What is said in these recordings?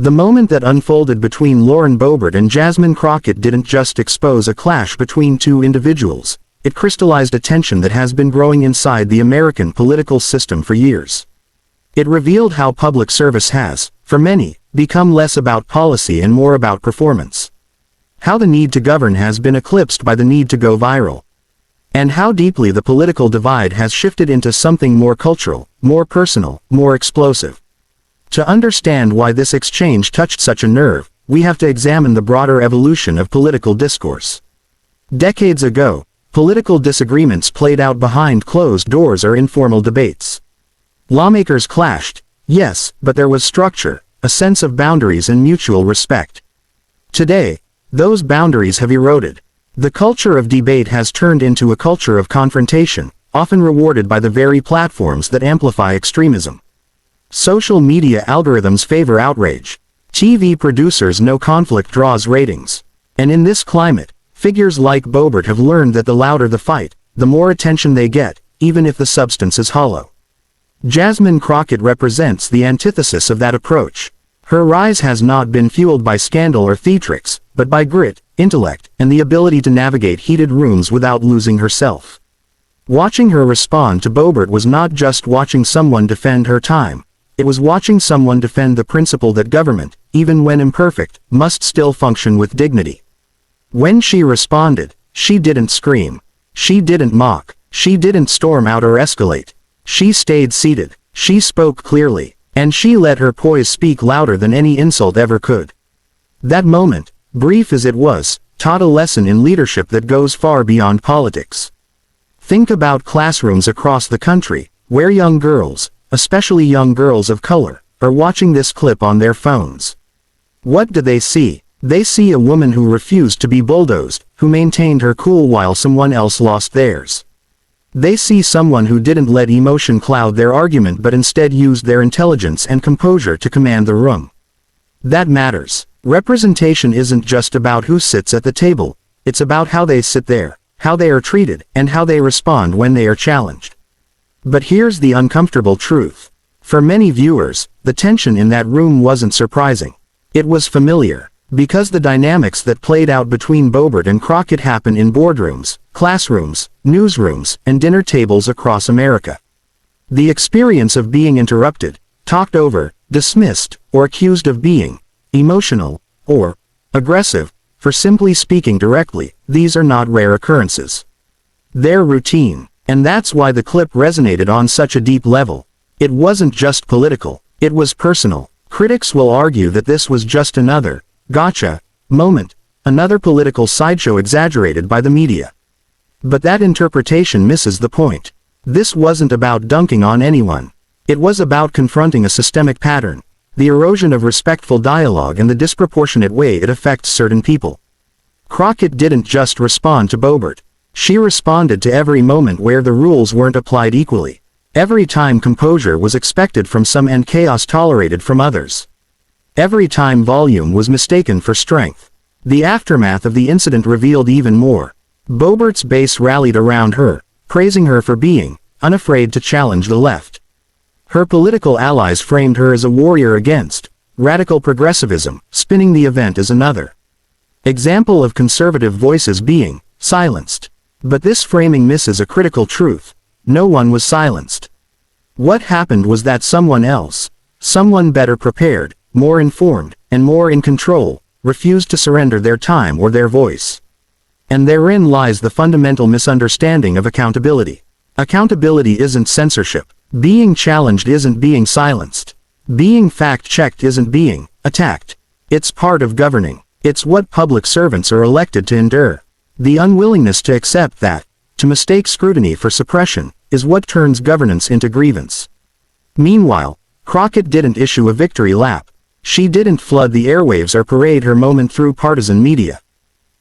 The moment that unfolded between Lauren Boebert and Jasmine Crockett didn't just expose a clash between two individuals, it crystallized a tension that has been growing inside the American political system for years. It revealed how public service has, for many, become less about policy and more about performance. How the need to govern has been eclipsed by the need to go viral. And how deeply the political divide has shifted into something more cultural, more personal, more explosive. To understand why this exchange touched such a nerve, we have to examine the broader evolution of political discourse. Decades ago, political disagreements played out behind closed doors or informal debates. Lawmakers clashed, yes, but there was structure, a sense of boundaries and mutual respect. Today, those boundaries have eroded. The culture of debate has turned into a culture of confrontation, often rewarded by the very platforms that amplify extremism. Social media algorithms favor outrage. TV producers know conflict draws ratings. And in this climate, figures like Boebert have learned that the louder the fight, the more attention they get, even if the substance is hollow. Jasmine Crockett represents the antithesis of that approach. Her rise has not been fueled by scandal or theatrics, but by grit, intellect, and the ability to navigate heated rooms without losing herself. Watching her respond to Boebert was not just watching someone defend her time. It was watching someone defend the principle that government, even when imperfect, must still function with dignity. When she responded, she didn't scream. She didn't mock. She didn't storm out or escalate. She stayed seated. She spoke clearly. And she let her poise speak louder than any insult ever could. That moment, brief as it was, taught a lesson in leadership that goes far beyond politics. Think about classrooms across the country, where young girls, especially young girls of color, are watching this clip on their phones. What do they see? They see a woman who refused to be bulldozed, who maintained her cool while someone else lost theirs. They see someone who didn't let emotion cloud their argument but instead used their intelligence and composure to command the room. That matters. Representation isn't just about who sits at the table, it's about how they sit there, how they are treated, and how they respond when they are challenged. But here's the uncomfortable truth. For many viewers, the tension in that room wasn't surprising. It was familiar, because the dynamics that played out between Boebert and Crockett happen in boardrooms, classrooms, newsrooms, and dinner tables across America. The experience of being interrupted, talked over, dismissed, or accused of being emotional, or aggressive, for simply speaking directly, these are not rare occurrences. They're routine. And that's why the clip resonated on such a deep level. It wasn't just political, it was personal. Critics will argue that this was just another gotcha moment, another political sideshow exaggerated by the media. But that interpretation misses the point. This wasn't about dunking on anyone. It was about confronting a systemic pattern, the erosion of respectful dialogue and the disproportionate way it affects certain people. Crockett didn't just respond to Boebert. She responded to every moment where the rules weren't applied equally. Every time composure was expected from some and chaos tolerated from others. Every time volume was mistaken for strength. The aftermath of the incident revealed even more. Boebert's base rallied around her, praising her for being unafraid to challenge the left. Her political allies framed her as a warrior against radical progressivism, spinning the event as another example of conservative voices being silenced. But this framing misses a critical truth. No one was silenced. What happened was that someone else, someone better prepared, more informed, and more in control, refused to surrender their time or their voice. And therein lies the fundamental misunderstanding of accountability. Accountability isn't censorship. Being challenged isn't being silenced. Being fact-checked isn't being attacked. It's part of governing. It's what public servants are elected to endure. The unwillingness to accept that, to mistake scrutiny for suppression, is what turns governance into grievance. Meanwhile, Crockett didn't issue a victory lap. She didn't flood the airwaves or parade her moment through partisan media.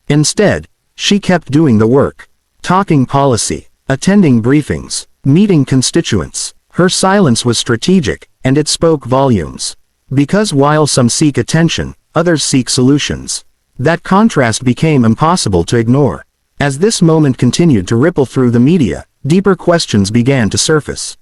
Instead, she kept doing the work. Talking policy, attending briefings, meeting constituents. Her silence was strategic, and it spoke volumes. Because while some seek attention, others seek solutions. That contrast became impossible to ignore. As this moment continued to ripple through the media, deeper questions began to surface.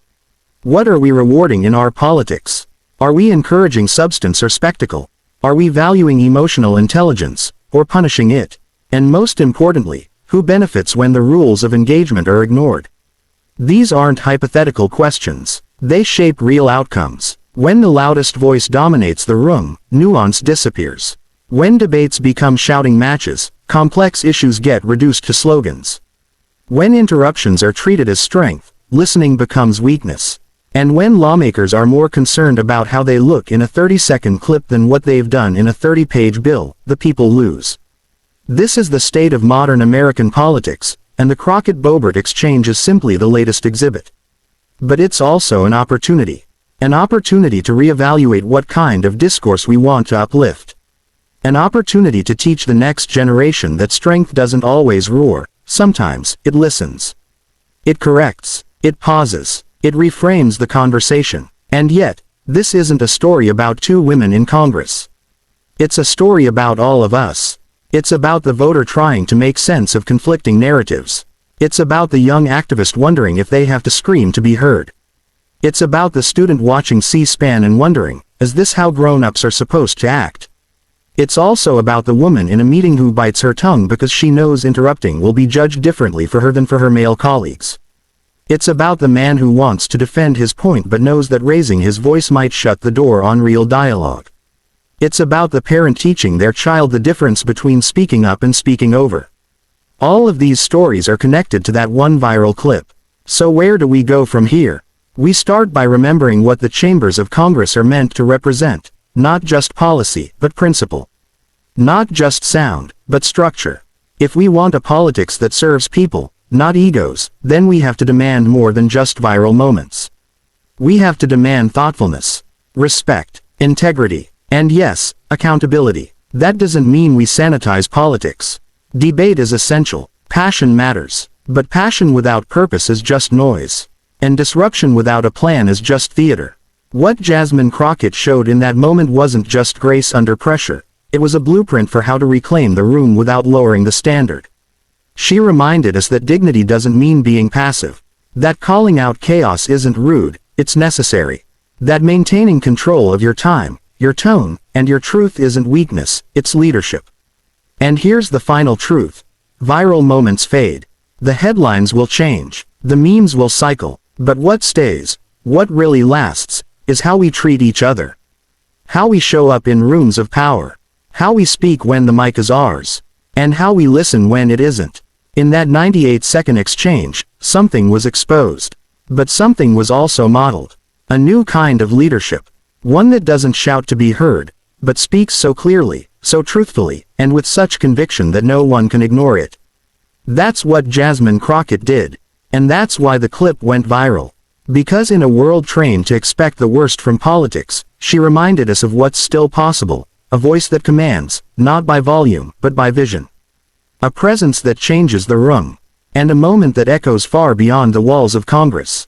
What are we rewarding in our politics? Are we encouraging substance or spectacle? Are we valuing emotional intelligence, or punishing it? And most importantly, who benefits when the rules of engagement are ignored? These aren't hypothetical questions. They shape real outcomes. When the loudest voice dominates the room, nuance disappears. When debates become shouting matches, complex issues get reduced to slogans. When interruptions are treated as strength, listening becomes weakness. And when lawmakers are more concerned about how they look in a 30-second clip than what they've done in a 30-page bill, the people lose. This is the state of modern American politics, and the Crockett-Boebert exchange is simply the latest exhibit. But it's also an opportunity. An opportunity to reevaluate what kind of discourse we want to uplift. An opportunity to teach the next generation that strength doesn't always roar, sometimes it listens. It corrects, it pauses, it reframes the conversation. And yet, this isn't a story about two women in Congress. It's a story about all of us. It's about the voter trying to make sense of conflicting narratives. It's about the young activist wondering if they have to scream to be heard. It's about the student watching C-SPAN and wondering, is this how grown-ups are supposed to act? It's also about the woman in a meeting who bites her tongue because she knows interrupting will be judged differently for her than for her male colleagues. It's about the man who wants to defend his point but knows that raising his voice might shut the door on real dialogue. It's about the parent teaching their child the difference between speaking up and speaking over. All of these stories are connected to that one viral clip. So where do we go from here? We start by remembering what the chambers of Congress are meant to represent, not just policy, but principle. Not just sound, but structure. If we want a politics that serves people, not egos, then we have to demand more than just viral moments. We have to demand thoughtfulness, respect, integrity, and yes, accountability. That doesn't mean we sanitize politics. Debate is essential, passion matters, but passion without purpose is just noise. And disruption without a plan is just theater. What Jasmine Crockett showed in that moment wasn't just grace under pressure, it was a blueprint for how to reclaim the room without lowering the standard. She reminded us that dignity doesn't mean being passive. That calling out chaos isn't rude, it's necessary. That maintaining control of your time, your tone, and your truth isn't weakness, it's leadership. And here's the final truth. Viral moments fade. The headlines will change. The memes will cycle. But what stays, what really lasts, is how we treat each other. How we show up in rooms of power. How we speak when the mic is ours. And how we listen when it isn't. In that 98-second exchange, something was exposed. But something was also modeled. A new kind of leadership. One that doesn't shout to be heard, but speaks so clearly, so truthfully, and with such conviction that no one can ignore it. That's what Jasmine Crockett did. And that's why the clip went viral. Because in a world trained to expect the worst from politics, she reminded us of what's still possible, a voice that commands, not by volume, but by vision. A presence that changes the room. And a moment that echoes far beyond the walls of Congress.